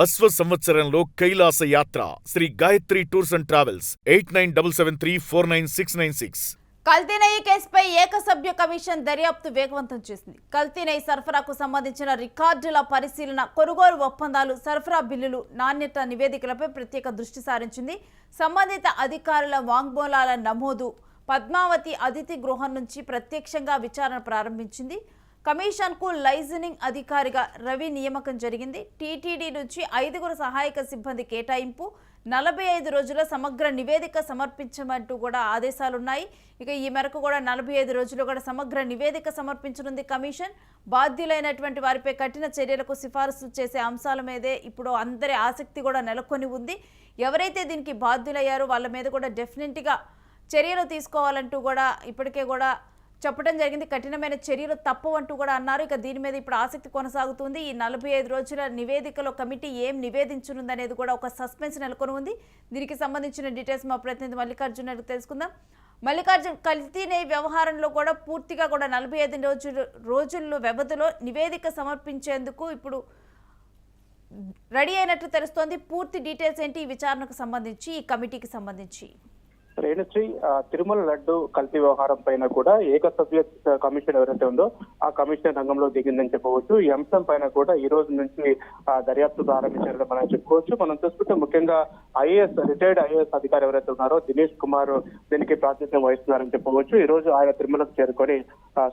అశ్వ సంవత్సరంలో కైలాస యాత్ర Sri Gayatri tours and travels 8977349696. కల్తీ నెయ్యి కేసుపై ఏకసభ్య కమిషన్ దర్యాప్తు వేగవంతం చేసింది. కల్తీ నెయ్యి సరఫరాకు సంబంధించిన రికార్డుల పరిశీలన, కొనుగోలు ఒప్పందాలు, సరఫరా బిల్లులు, నాణ్యత నివేదికలపై ప్రత్యేక దృష్టి సారించింది. సంబంధిత అధికారుల వాంగ్మూలాల నమోదు, పద్మావతి అతిథి గృహం నుంచి ప్రత్యక్షంగా విచారణ ప్రారంభించింది. కమిషన్కు లైజనింగ్ అధికారిగా రవి నియామకం జరిగింది. టీటీడీ నుంచి 5 సహాయక సిబ్బంది కేటాయింపు, 45 రోజుల సమగ్ర నివేదిక సమర్పించమంటూ కూడా ఆదేశాలున్నాయి. ఇక ఈ మేరకు కూడా 45 రోజులు కూడా సమగ్ర నివేదిక సమర్పించనుంది కమిషన్. బాధ్యులైనటువంటి వారిపై కఠిన చర్యలకు సిఫారసు చేసే అంశాల మీదే ఇప్పుడు అందరి ఆసక్తి కూడా నెలకొని ఉంది. ఎవరైతే దీనికి బాధ్యులయ్యారో వాళ్ళ మీద కూడా డెఫినెట్గా చర్యలు తీసుకోవాలంటూ కూడా ఇప్పటికే కూడా చెప్పడం జరిగింది. కఠినమైన చర్యలు తప్పవంటూ కూడా అన్నారు. ఇక దీని మీద ఇప్పుడు ఆసక్తి కొనసాగుతుంది. ఈ 45 రోజుల నివేదికలో కమిటీ ఏం నివేదించనుందనేది కూడా ఒక సస్పెన్స్ నెలకొని ఉంది. దీనికి సంబంధించిన డీటెయిల్స్ మా ప్రతినిధి మల్లికార్జున్ అడిగి తెలుసుకుందాం. మల్లికార్జున్, కల్తీ నెయ్యి వ్యవహారంలో కూడా పూర్తిగా కూడా 45 రోజుల్లో వ్యవధిలో నివేదిక సమర్పించేందుకు ఇప్పుడు రెడీ అయినట్టు తెలుస్తోంది. పూర్తి డీటెయిల్స్ ఏంటి ఈ విచారణకు సంబంధించి, ఈ కమిటీకి సంబంధించి? రేణుశ్రీ, తిరుమల లడ్డు కల్తీ వ్యవహారం పైన కూడా ఏకసభ్య కమిషన్ ఎవరైతే ఉందో ఆ కమిషన్ రంగంలో దిగిందని చెప్పవచ్చు. ఈ అంశం పైన కూడా ఈ రోజు నుంచి దర్యాప్తు ప్రారంభించారని మనం చెప్పుకోవచ్చు. మనం చూసుకుంటే ముఖ్యంగా రిటైర్డ్ ఐఏఎస్ అధికారి ఎవరైతే ఉన్నారో దినేష్ కుమార్ దీనికి ప్రాతినిధ్యం వహిస్తున్నారని చెప్పవచ్చు. ఈ రోజు ఆయన తిరుమలకు చేరుకొని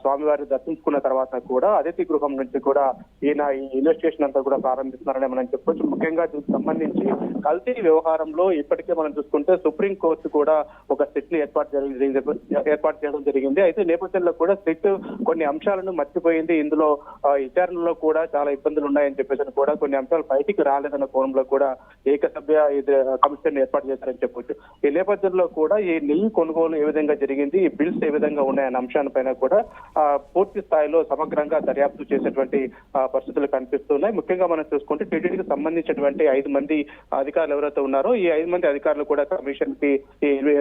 స్వామివారిని దర్శించుకున్న తర్వాత కూడా అతిథి గృహం నుంచి కూడా ఈయన ఈ ఇన్వెస్టిగేషన్ అంతా కూడా ప్రారంభిస్తున్నారని మనం చెప్పవచ్చు. ముఖ్యంగా దీనికి సంబంధించి కల్తీ వ్యవహారంలో ఇప్పటికే మనం చూసుకుంటే సుప్రీం కోర్టు కూడా ఒక సిట్ ని ఏర్పాటు చేయడం జరిగింది. అయితే నేపథ్యంలో కూడా సిట్ కొన్ని అంశాలను మర్చిపోయింది. ఇందులో విచారణలో కూడా చాలా ఇబ్బందులు ఉన్నాయని చెప్పేసి కూడా కొన్ని అంశాలు బయటికి రాలేదన్న కోణంలో కూడా ఏకసభ్య కమిషన్ ఏర్పాటు చేశారని చెప్పొచ్చు. ఈ నేపథ్యంలో కూడా ఈ నెయ్యి కొనుగోలు ఏ విధంగా జరిగింది, ఈ బిల్స్ ఏ విధంగా ఉన్నాయన్న అంశాలపైన కూడా పూర్తి స్థాయిలో సమగ్రంగా దర్యాప్తు చేసేటువంటి పరిస్థితులు కనిపిస్తున్నాయి. ముఖ్యంగా మనం చూసుకుంటే టీటీడీకి సంబంధించినటువంటి 5 మంది అధికారులు ఎవరైతే ఉన్నారో ఈ 5 మంది అధికారులు కూడా కమిషన్ కి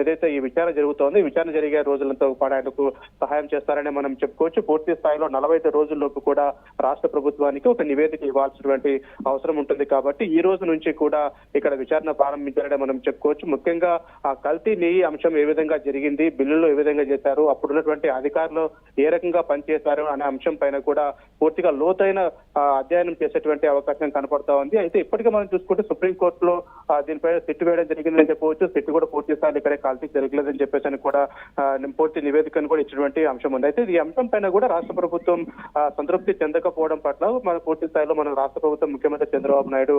ఏదైతే ఈ విచారణ జరుగుతోంది, విచారణ జరిగే రోజులంతా కూడా ఆయనకు సహాయం చేస్తారని మనం చెప్పుకోవచ్చు. పూర్తి స్థాయిలో 45 రోజుల్లోపు కూడా రాష్ట్ర ప్రభుత్వానికి ఒక నివేదిక ఇవ్వాల్సినటువంటి అవసరం ఉంటుంది. కాబట్టి ఈ రోజు నుంచి కూడా ఇక్కడ విచారణ ప్రారంభించారని మనం చెప్పుకోవచ్చు. ముఖ్యంగా ఆ కల్తీ నెయ్యి అంశం ఏ విధంగా జరిగింది, బిల్లులు ఏ విధంగా చేశారు, అప్పుడున్నటువంటి అధికారులు ఏ రకంగా పనిచేశారు అనే అంశం పైన కూడా పూర్తిగా లోతైన అధ్యయనం చేసేటువంటి అవకాశం కనపడతా ఉంది. అయితే ఇప్పటికే మనం చూసుకుంటే సుప్రీంకోర్టులో దీనిపైన సిట్ వేయడం జరిగిందని చెప్పవచ్చు. సిట్ కూడా పూర్తి స్థాయిలో ఇక్కడే కల్తీ జరగలేదని చెప్పేసి అని కూడా పూర్తి నివేదికను కూడా ఇచ్చినటువంటి అంశం ఉంది. అయితే ఈ అంశం పైన కూడా రాష్ట్ర ప్రభుత్వం సంతృప్తి చెందకపోవడం పట్ల మన పూర్తి స్థాయిలో మన రాష్ట్ర ప్రభుత్వం ముఖ్యమంత్రి చంద్రబాబు నాయుడు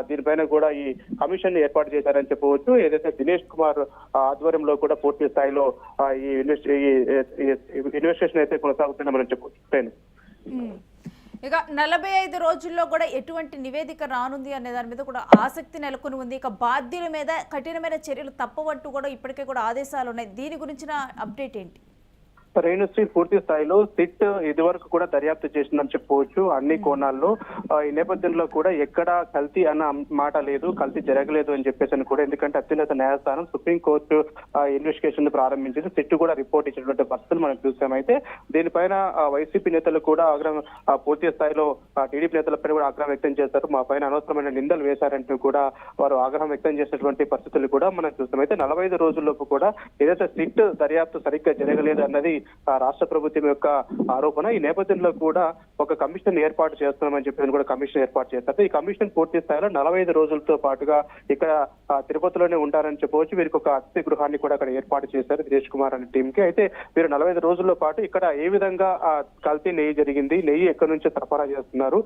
దీనిపైన కూడా ఈ కమిషన్ ని ఏర్పాటు చేశారని చెప్పవచ్చు. ఏదైతే దినేష్ కుమార్ ఆధ్వర్యంలో కూడా పూర్తి స్థాయిలో ఈ ఇన్వెస్టిగేషన్ అయితే కొనసాగుతుందని మనం చెప్పవచ్చు. ఇక 45 రోజుల్లో కూడా ఎటువంటి నివేదిక రానుంది అనే దాని మీద కూడా ఆసక్తి నెలకొని ఉంది. ఇక బాధ్యుల మీద కఠినమైన చర్యలు తప్పవంటూ కూడా ఇప్పటికే కూడా ఆదేశాలు ఉన్నాయి. దీని గురించిన అప్డేట్ ఏంటి? రేణుశ్రీ, పూర్తి స్థాయిలో సిట్ ఇది వరకు కూడా దర్యాప్తు చేసిందని చెప్పవచ్చు అన్ని కోణాల్లో. ఈ నేపథ్యంలో కూడా ఎక్కడ కల్తీ అన్న మాట లేదు, కల్తీ జరగలేదు అని చెప్పేసి కూడా, ఎందుకంటే అత్యున్నత న్యాయస్థానం సుప్రీంకోర్టు ఇన్వెస్టిగేషన్ ప్రారంభించింది. సిట్ కూడా రిపోర్ట్ ఇచ్చినటువంటి పరిస్థితులు మనం చూసామైతే దీనిపైన వైసీపీ నేతలు కూడా పూర్తి స్థాయిలో టీడీపీ నేతలపైన కూడా ఆగ్రహం వ్యక్తం చేశారు. మా పైన అనవసరమైన నిందలు వేశారంటూ కూడా వారు ఆగ్రహం వ్యక్తం చేసినటువంటి పరిస్థితులు కూడా మనం చూస్తామైతే 45 రోజుల్లోపు కూడా ఏదైతే సిట్ దర్యాప్తు సరిగ్గా జరగలేదు అన్నది రాష్ట్ర ప్రభుత్వం యొక్క ఆరోపణ. ఈ నేపథ్యంలో కూడా ఒక కమిషన్ ఏర్పాటు చేస్తున్నామని చెప్పి కూడా కమిషన్ ఏర్పాటు చేస్తారు. ఈ కమిషన్ పూర్తి స్థాయిలో 45 రోజులతో పాటుగా ఇక్కడ తిరుపతిలోనే ఉంటారని చెప్పవచ్చు. వీరికి ఒక అతిథి గృహాన్ని కూడా అక్కడ ఏర్పాటు చేశారు దినేష్ కుమార్ అనే టీం కి. అయితే వీరు 45 రోజుల్లో పాటు ఇక్కడ ఏ విధంగా కల్తీ నెయ్యి జరిగింది, నెయ్యి ఎక్కడి నుంచి సరఫరా చేస్తున్నారు,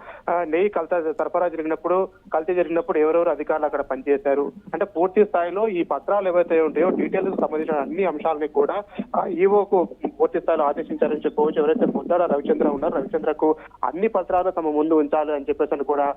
నెయ్యి సరఫరా జరిగినప్పుడు కల్తీ జరిగినప్పుడు ఎవరెవరు అధికారులు అక్కడ పనిచేశారు అంటే పూర్తి స్థాయిలో ఈ పత్రాలు ఏవైతే ఉంటాయో డీటెయిల్స్ సంబంధించిన అన్ని అంశాలని కూడా ఈవోకు పూర్తి స్థాయిలో ఆదేశించారని చెప్పవచ్చు. ఎవరైతే ముద్దాడ రవిచంద్ర ఉన్నారో రవిచంద్రకు అన్ని పత్రాలు తమ ముందు ఉంచాలి అని చెప్పేసి కూడా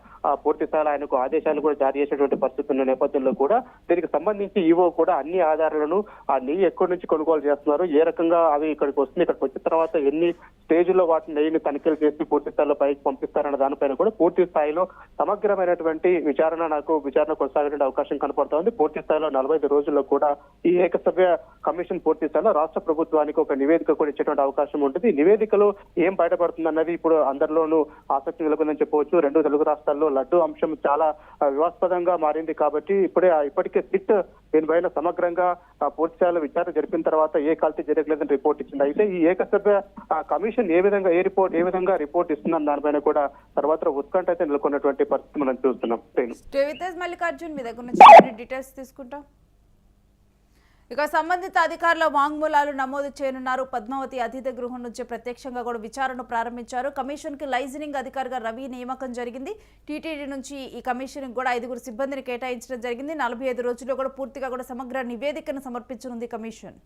పూర్తి స్థాయిలో ఆయనకు ఆదేశాలు కూడా జారీ చేసినటువంటి పరిస్థితి ఉన్న నేపథ్యంలో కూడా దీనికి సంబంధించి ఈవో కూడా అన్ని ఆధారాలను ఆ నెయ్యి ఎక్కడి నుంచి కొనుగోలు చేస్తున్నారు, ఏ రకంగా అవి ఇక్కడికి వస్తుంది, ఇక్కడికి వచ్చిన తర్వాత ఎన్ని స్టేజ్లో వాటి నెయ్యిని తనిఖీలు చేసి పూర్తి స్థాయిలో పైకి పంపిస్తారన్న దానిపైన కూడా పూర్తి స్థాయిలో సమగ్రమైనటువంటి విచారణ కొనసాగే అవకాశం కనపడుతోంది. పూర్తి స్థాయిలో 45 రోజుల్లో కూడా ఈ ఏకసభ్య కమిషన్ పూర్తి స్థాయిలో రాష్ట్ర ప్రభుత్వానికి ఒక నివేదిక కూడా ఇచ్చేటువంటి అవకాశం ఉంటుంది. ఈ నివేదికలో ఏం బయటపడుతుంది అన్నది ఇప్పుడు అందరిలోనూ ఆసక్తి నెలకొందని చెప్పవచ్చు. రెండు తెలుగు రాష్ట్రాల్లో లడ్డు అంశం చాలా వివాదాస్పదంగా మారింది కాబట్టి ఇప్పటికే సిట్ దీనిపైన సమగ్రంగా పూర్తి స్థాయిలో విచారణ జరిపిన తర్వాత ఏ కల్తీ జరగలేదని రిపోర్ట్ ఇచ్చింది. అయితే ఈ ఏకసభ్య కమిషన్ ఏ విధంగా రిపోర్ట్ ఇస్తుందని దానిపైన కూడా తర్వాత ఉత్కంఠ అయితే నెలకొన్నటువంటి పరిస్థితి మనం చూస్తున్నాం. మల్లికార్జున్ మీ దగ్గర నుంచి డీటెయిల్స్ తీసుకుంటాం. ఇక సంబంధిత అధికారుల వాంగ్మూలాలు నమోదు చేయనున్నారు. పద్మావతి అతిథి గృహం నుంచి ప్రత్యక్షంగా కూడా విచారణ ప్రారంభించారు. కమిషన్ కి లైజనింగ్ అధికారిగా రవి నియామకం జరిగింది. టీటీడీ నుంచి ఈ కమిషన్ కూడా 5 సిబ్బందిని కేటాయించడం జరిగింది. 45 రోజుల్లో కూడా పూర్తిగా కూడా సమగ్ర నివేదికను సమర్పించనుంది కమిషన్.